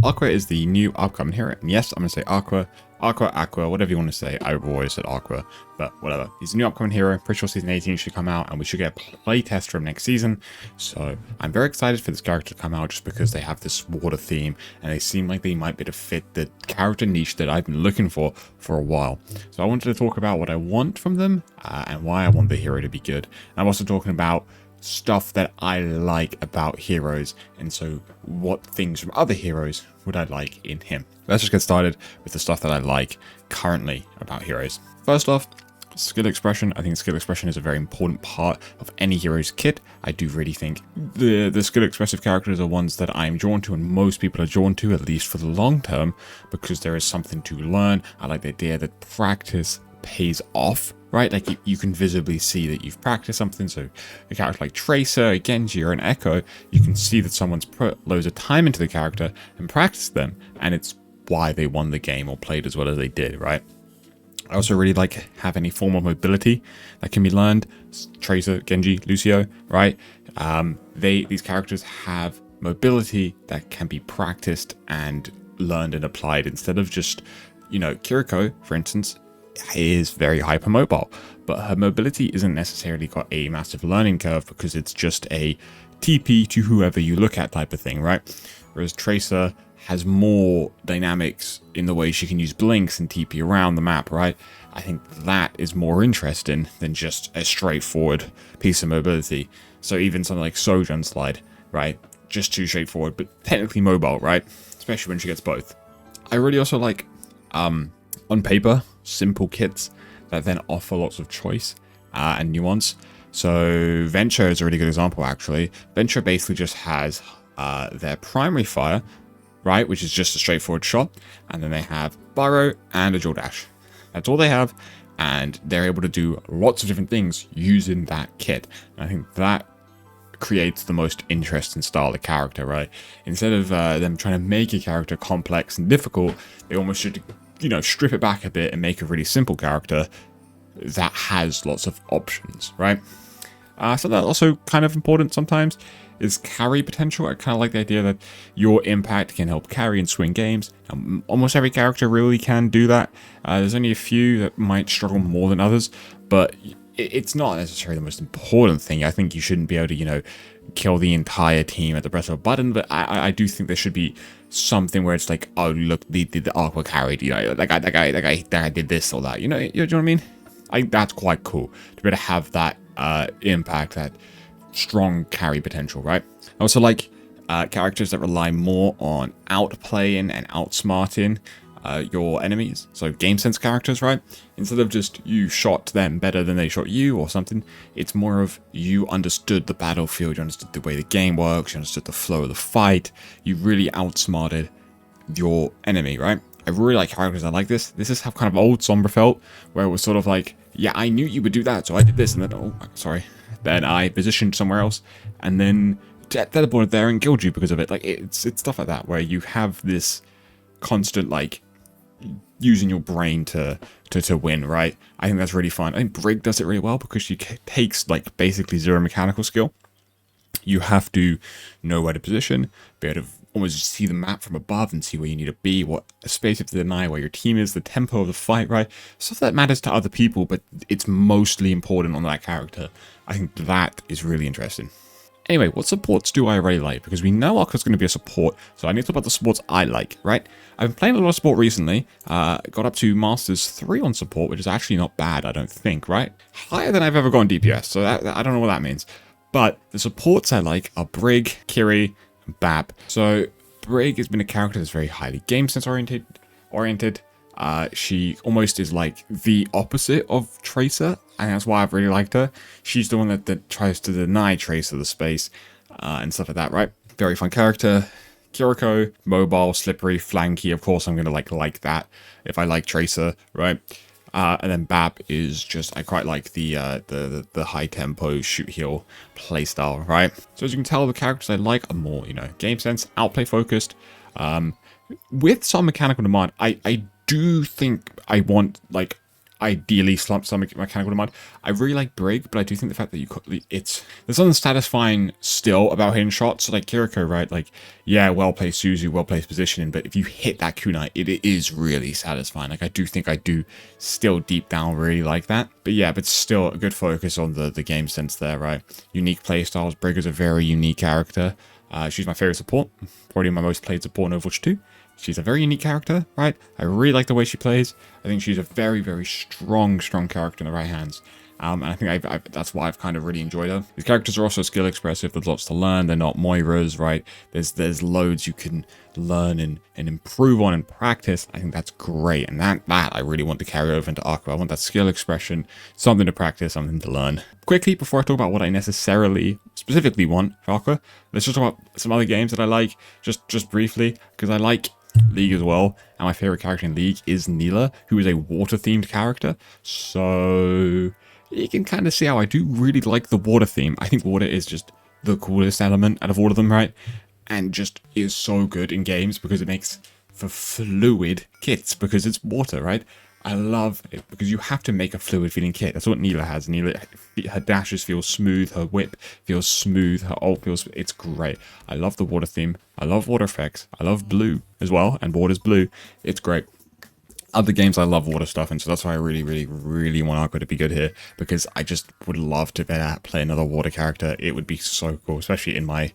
Aqua is the new upcoming hero, and yes, I'm going to say Aqua, whatever you want to say. I've always said Aqua, but whatever. He's a new upcoming hero. Pretty sure season 18 should come out, and we should get a playtest for him next season. So I'm very excited for this character to come out just because they have this water theme, and they seem like they might be to fit the character niche that I've been looking for a while. So I wanted to talk about what I want from them, and why I want the hero to be good. And I'm also talking about stuff that I like about heroes, and so what things from other heroes would I like in him. Let's just get started with the stuff that I like currently about heroes. First off, skill expression. I think skill expression is a very important part of any hero's kit. I do really think the skill expressive characters are ones that I'm drawn to, and most people are drawn to, at least for the long term, because there is something to learn. I like the idea that practice pays off, right? Like you can visibly see that you've practiced something. So a character like Tracer, a Genji, or an Echo, you can see that someone's put loads of time into the character and practiced them, and it's why they won the game or played as well as they did, right? I also really like have any form of mobility that can be learned. Tracer, Genji, Lucio, right? These characters have mobility that can be practiced and learned and applied instead of just, Kiriko, for instance, is very hypermobile, but her mobility isn't necessarily got a massive learning curve because it's just a TP to whoever you look at type of thing, right? Whereas Tracer has more dynamics in the way she can use blinks and TP around the map, right? I think that is more interesting than just a straightforward piece of mobility. So even something like Sojourn Slide, right? Just too straightforward, but technically mobile, right? Especially when she gets both. I really also like, on paper, simple kits that then offer lots of choice and nuance. So Venture is a really good example, actually. Venture basically just has their primary fire, right, which is just a straightforward shot, and then they have Burrow and a Dual Dash. That's all they have, and they're able to do lots of different things using that kit. And I think that creates the most interesting style of character, right? Instead of them trying to make a character complex and difficult, they almost should, strip it back a bit and make a really simple character that has lots of options, right? So that's also kind of important sometimes, is carry potential. I kind of like the idea that your impact can help carry and swing games. Almost every character really can do that. There's only a few that might struggle more than others, but it's not necessarily the most important thing. I think you shouldn't be able to, kill the entire team at the press of a button, but I do think there should be something where it's like, oh, look, the Aqua carried, that guy did this or that, you know what I mean? I think that's quite cool to be able to have that impact, that strong carry potential, right? I also like characters that rely more on outplaying and outsmarting your enemies. So game sense characters, right? Instead of just you shot them better than they shot you or something, it's more of you understood the battlefield, you understood the way the game works, you understood the flow of the fight, you really outsmarted your enemy, right? I really like characters that like this. This is how kind of old Sombra felt, where it was sort of like, yeah, I knew you would do that, so I did this, and then, oh, sorry. Then I positioned somewhere else, and then teleported there and killed you because of it. Like, it's stuff like that, where you have this constant, like, using your brain to win, right? I think that's really fun. I think Brig does it really well because she takes, like, basically zero mechanical skill. You have to know where to position, be able to almost see the map from above and see where you need to be, what space you have to deny, where your team is, the tempo of the fight, right? Stuff that matters to other people, but it's mostly important on that character. I think that is really interesting. Anyway, what supports do I really like? Because we know Aqua's going to be a support, so I need to talk about the supports I like, right? I've been playing a lot of support recently, got up to Masters 3 on support, which is actually not bad, I don't think, right? Higher than I've ever gone DPS, so I don't know what that means. But the supports I like are Brig, Kiri, and Bab. So Brig has been a character that's very highly game sense oriented. She almost is like the opposite of Tracer, and that's why I've really liked her. She's the one that tries to deny Tracer the space and stuff like that, right? Very fun character. Kiriko, mobile, slippery, flanky. Of course, I'm gonna like that if I like Tracer, right? And then Bab is just, I quite like the high tempo shoot heal playstyle, right? So as you can tell, the characters I like are more, game sense, outplay focused, with some mechanical demand. I do think I want like ideally some mechanical demand. I really like Brig, but I do think the fact that there's something satisfying still about hitting shots. So like Kiriko, right? Like, yeah, well played Suzu, well placed positioning, but if you hit that kunai, it is really satisfying. Like, I do think I do still deep down really like that. But yeah, but still a good focus on the game sense there, right? Unique playstyles. Brig is a very unique character. She's my favorite support, probably my most played support in Overwatch 2. She's a very unique character, right? I really like the way she plays. I think she's a very, very strong character in the right hands. And I think that's why I've kind of really enjoyed her. These characters are also skill expressive. There's lots to learn. They're not Moiras, right? There's loads you can learn and improve on and practice. I think that's great. And that I really want to carry over into Aqua. I want that skill expression, something to practice, something to learn. Quickly, before I talk about what I specifically want for Aqua, let's just talk about some other games that I like, just briefly, because I like League as well, and my favorite character in League is Neela, who is a water-themed character. So you can kind of see how I do really like the water theme. I think water is just the coolest element out of all of them, right? And just is so good in games because it makes for fluid kits because it's water, right? I love it because you have to make a fluid feeling kit. That's what Neela has. Neela, her dashes feel smooth, her whip feels smooth, her ult feels, it's great. I love the water theme. I love water effects. I love blue as well, and water's blue. It's great. Other games I love water stuff, and so that's why I really want Aqua to be good here, because I just would love to play another water character. It would be so cool, especially in my,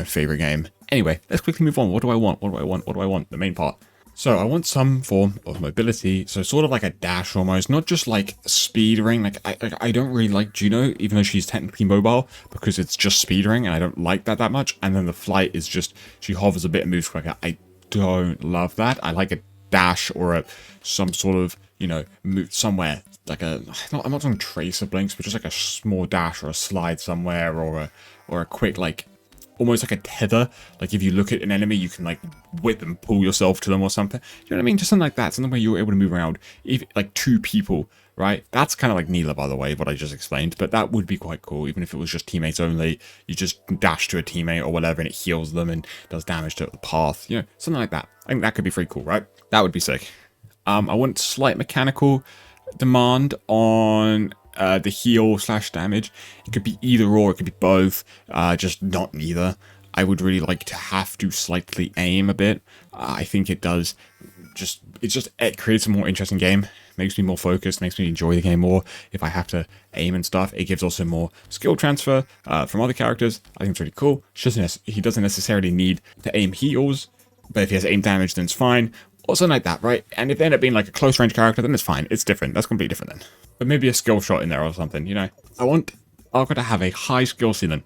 favorite game. Anyway, let's quickly move on. What do I want? The main part. So I want some form of mobility, so sort of like a dash almost, not just like speed ring. Like I don't really like Juno, even though she's technically mobile, because it's just speed ring, and I don't like that much. And then the flight is just, she hovers a bit and moves quicker. I don't love that. I like a dash or some sort of, move somewhere, like I'm not talking tracer blinks, but just like a small dash or a slide somewhere, or a quick, like, almost like a tether. Like if you look at an enemy, you can like whip and pull yourself to them or something. You know what I mean? Just something like that. Something where you're able to move around, even like two people, right? That's kind of like Neela, by the way, what I just explained. But that would be quite cool, even if it was just teammates only. You just dash to a teammate or whatever, and it heals them and does damage to the path. Something like that. I think that could be pretty cool, right? That would be sick. I want slight mechanical demand on the heal / damage. It could be either or, it could be both, just not neither. I would really like to have to slightly aim a bit. I think it does it creates a more interesting game, makes me more focused, makes me enjoy the game more. If I have to aim and stuff, it gives also more skill transfer from other characters. I think it's really cool. He doesn't necessarily need to aim heals, but if he has aim damage, then it's fine. Or something like that, right? And if they end up being like a close range character, then it's fine. It's different. That's completely different then. But maybe a skill shot in there or something, I want Aqua to have a high skill ceiling.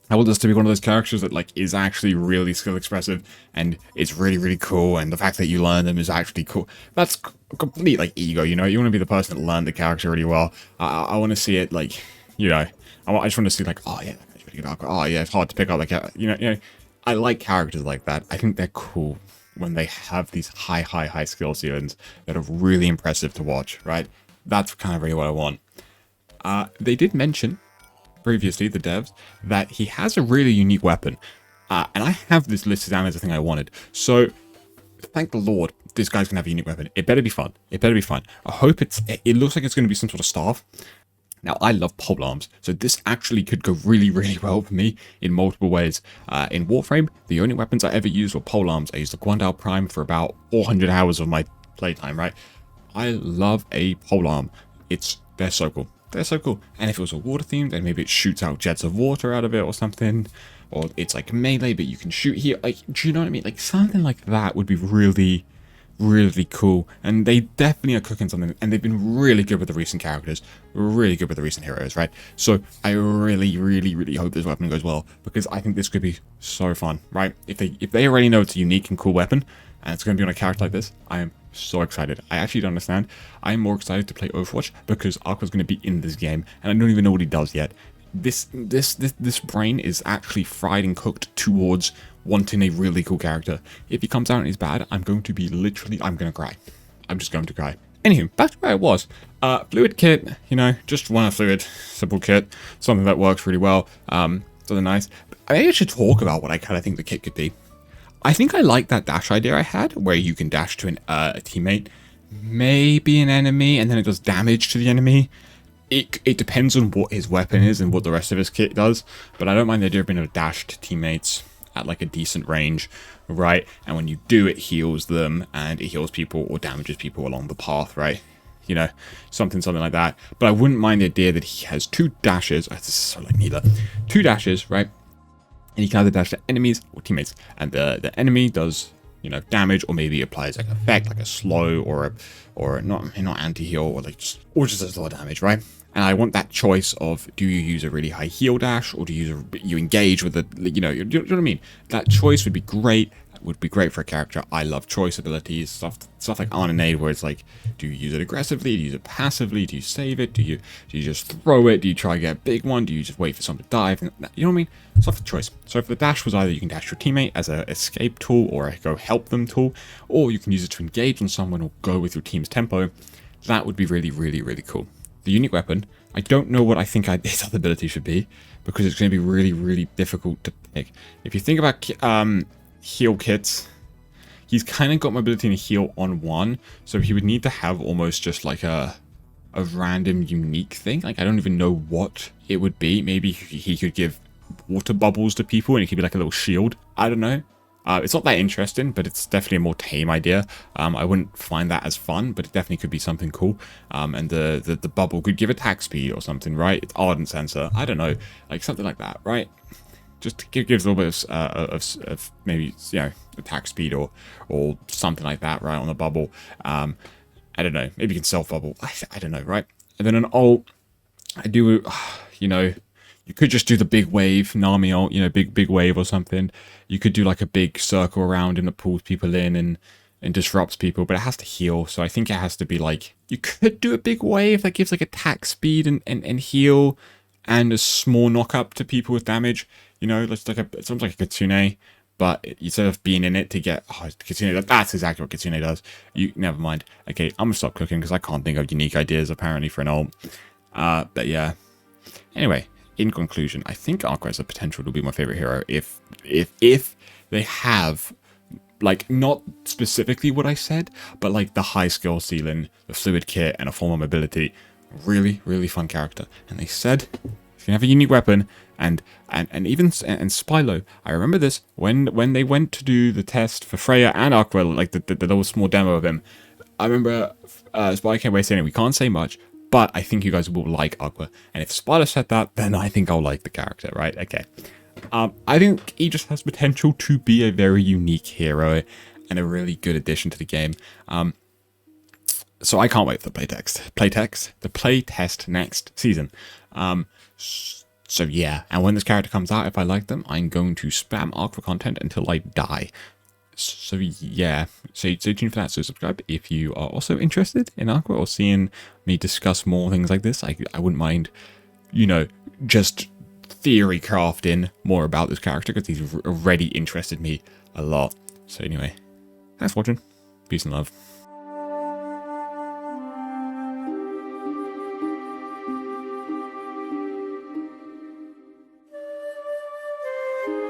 I want this to be one of those characters that like is actually really skill expressive and it's really cool, and the fact that you learn them is actually cool. That's complete like ego, you want to be the person that learned the character really well. I want to see it like, I just want to see like, oh yeah, that's really good Aqua. Oh yeah, it's hard to pick up like, I like characters like that. I think they're cool when they have these high skill ceilings that are really impressive to watch, right? That's kind of really what I want. They did mention previously, the devs, that he has a really unique weapon. And I have this listed down as the thing I wanted. So, thank the Lord, this guy's going to have a unique weapon. It better be fun. I hope it looks like it's going to be some sort of staff. Now, I love polearms, so this actually could go really well for me in multiple ways. In Warframe, the only weapons I ever used were polearms. I used the Guandao Prime for about 400 hours of my playtime, right? I love a polearm. They're so cool. And if it was a water theme, then maybe it shoots out jets of water out of it or something. Or it's like melee, but you can shoot here. Like, do you know what I mean? Like, something like that would be really cool. And they definitely are cooking something. And they've been really good with the recent characters. Really good with the recent heroes, right? So I really hope this weapon goes well, because I think this could be so fun, right? If they already know it's a unique and cool weapon, and it's going to be on a character like this, I am so excited. I actually don't understand. I'm more excited to play Overwatch because Aqua's going to be in this game, and I don't even know what he does yet. This brain is actually fried and cooked towards wanting a really cool character. If he comes out and he's bad, I'm going to cry. I'm just going to cry. Anywho, back to where I was. Fluid kit, just one fluid, simple kit, something that works really well, something nice. I should talk about what I kind of think the kit could be. I think I like that dash idea I had, where you can dash to a teammate, maybe an enemy, and then it does damage to the enemy. It depends on what his weapon is and what the rest of his kit does, but I don't mind the idea of being able to dash to teammates at like a decent range, right? And when you do, it heals them, and it heals people or damages people along the path, right? You know, something like that. But I wouldn't mind the idea that he has 2 dashes. This is so like neither. 2 dashes, right? And he can either dash to enemies or teammates, and the enemy does, you know, damage, or maybe applies like effect, like a slow or not anti-heal, or like just does a lot of damage, right? And I want that choice of, do you use a really high heal dash, or do you engage with you know what I mean? That choice would be great. Would be great for a character. I love choice abilities, stuff like Arnade, where it's like, do you use it aggressively? Do you use it passively? Do you save it? Do you just throw it? Do you try to get a big one? Do you just wait for someone to dive? You know what I mean? Stuff for choice. So if the dash was either you can dash your teammate as an escape tool or a go help them tool, or you can use it to engage on someone or go with your team's tempo, that would be really, really, really cool. The unique weapon, I don't know what I think its other ability should be, because it's going to be really, really difficult to pick. If you think about heal kits, he's kind of got mobility and heal on one, so he would need to have almost just like a random unique thing. Like, I don't even know what it would be. Maybe he could give water bubbles to people and it could be like a little shield. I don't know. It's not that interesting, but it's definitely a more tame idea. I wouldn't find that as fun, but it definitely could be something cool. And the bubble could give attack speed or something, right? It's ardent sensor. I don't know, like something like that, right? Just gives a little bit of maybe, you know, attack speed or something like that, right, on the bubble. I don't know. Maybe you can self bubble. I don't know, right? And then an ult, I do, you know. You could just do the big wave, Nami ult, you know, big wave or something. You could do like a big circle around him that pulls people in and disrupts people, but it has to heal. So I think it has to be like, you could do a big wave that gives like attack speed and heal and a small knock up to people with damage. You know, it's almost like a Kitsune, but instead of being in it to get, Kitsune, that's exactly what Kitsune does. Never mind. Okay, I'm gonna stop cooking because I can't think of unique ideas apparently for an ult. But yeah. Anyway. In conclusion, I think Aqua has the potential to be my favorite hero if they have, like, not specifically what I said, but like the high skill ceiling, the fluid kit, and a form of mobility. Really, really fun character. And they said, if you have a unique weapon, and Spylo, I remember this when they went to do the test for Freya and Aqua, like the little small demo of him. I remember Spylo came away saying, we can't say much, but I think you guys will like Aqua. And if Spylo said that, then I think I'll like the character, right? Okay. I think he just has potential to be a very unique hero and a really good addition to the game. So I can't wait for the playtest next season. So yeah, and when this character comes out, if I like them, I'm going to spam Aqua content until I die. So yeah, stay tuned for that. So subscribe if you are also interested in Aqua or seeing me discuss more things like this. I wouldn't mind, you know, just theory crafting more about this character because he's already interested me a lot. So anyway, thanks for watching. Peace and love.